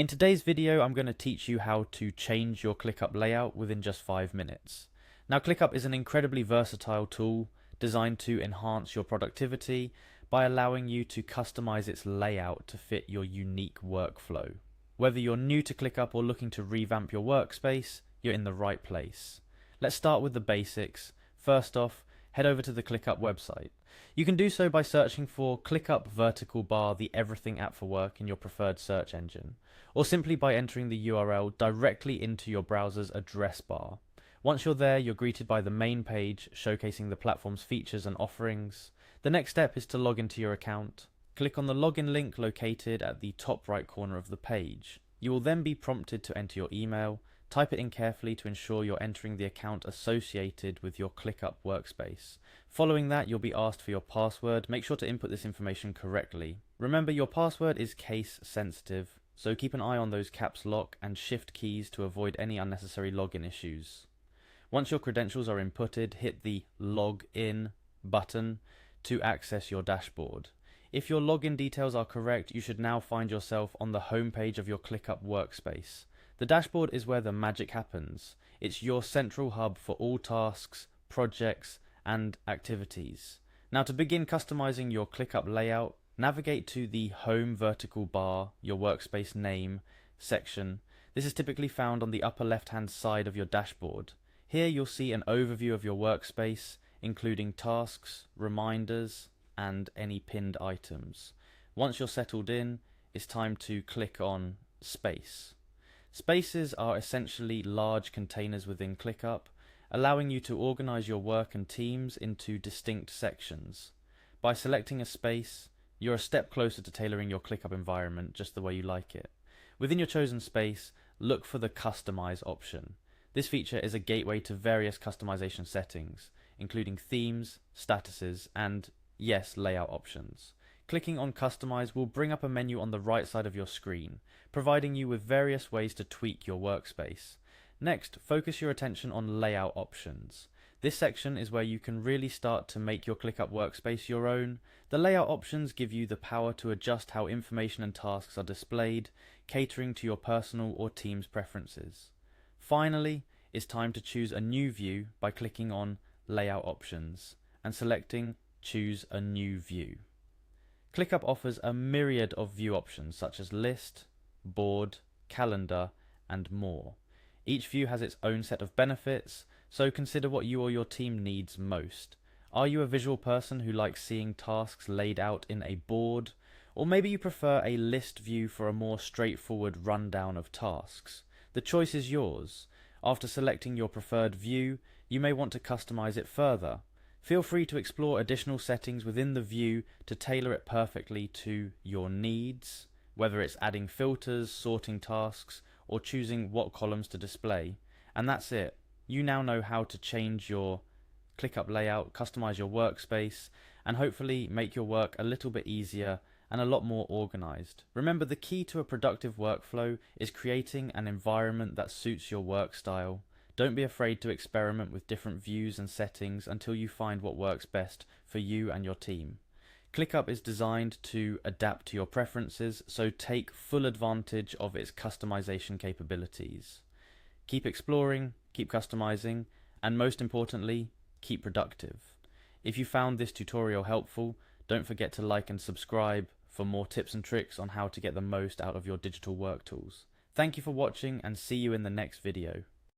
In today's video, I'm going to teach you how to change your Clickup layout within just 5 minutes. Now, Clickup is an incredibly versatile tool designed to enhance your productivity by allowing you to customize its layout to fit your unique workflow. Whether you're new to Clickup or looking to revamp your workspace, you're in the right place. Let's start with the basics. First off, head over to the Clickup website. You can do so by searching for Clickup vertical bar the Everything app for work in your preferred search engine, or simply by entering the URL directly into your browser's address bar. Once you're there, you're greeted by the main page showcasing the platform's features and offerings. The next step is to log into your account. Click on the login link located at the top right corner of the page. You will then be prompted to enter your email. Type it in carefully to ensure you're entering the account associated with your Clickup workspace. Following that, you'll be asked for your password. Make sure to input this information correctly. Remember, your password is case sensitive, so keep an eye on those caps lock and shift keys to avoid any unnecessary login issues. Once your credentials are inputted, hit the Log In button to access your dashboard. If your login details are correct, you should now find yourself on the home page of your Clickup workspace. The dashboard is where the magic happens. It's your central hub for all tasks, projects, and activities. Now, to begin customizing your Clickup layout, navigate to the Home vertical bar, your workspace name section. This is typically found on the upper left-hand side of your dashboard. Here you'll see an overview of your workspace, including tasks, reminders, and any pinned items. Once you're settled in, it's time to click on Space. Spaces are essentially large containers within Clickup, allowing you to organize your work and teams into distinct sections. By selecting a space, you're a step closer to tailoring your Clickup environment just the way you like it. Within your chosen space, look for the Customize option. This feature is a gateway to various customization settings, including themes, statuses, and, yes, layout options. Clicking on Customize will bring up a menu on the right side of your screen, providing you with various ways to tweak your workspace. Next, focus your attention on Layout options. This section is where you can really start to make your Clickup workspace your own. The layout options give you the power to adjust how information and tasks are displayed, catering to your personal or team's preferences. Finally, it's time to choose a new view by clicking on Layout options and selecting Choose a New View. Clickup offers a myriad of view options such as list, board, calendar, and more. Each view has its own set of benefits, so consider what you or your team needs most. Are you a visual person who likes seeing tasks laid out in a board? Or maybe you prefer a list view for a more straightforward rundown of tasks? The choice is yours. After selecting your preferred view, you may want to customize it further. Feel free to explore additional settings within the view to tailor it perfectly to your needs, whether it's adding filters, sorting tasks, or choosing what columns to display. And that's it. You now know how to change your Clickup layout, customize your workspace, and hopefully make your work a little bit easier and a lot more organized. Remember, the key to a productive workflow is creating an environment that suits your work style. Don't be afraid to experiment with different views and settings until you find what works best for you and your team. Clickup is designed to adapt to your preferences, so take full advantage of its customization capabilities. Keep exploring, keep customizing, and most importantly, keep productive. If you found this tutorial helpful, don't forget to like and subscribe for more tips and tricks on how to get the most out of your digital work tools. Thank you for watching and see you in the next video.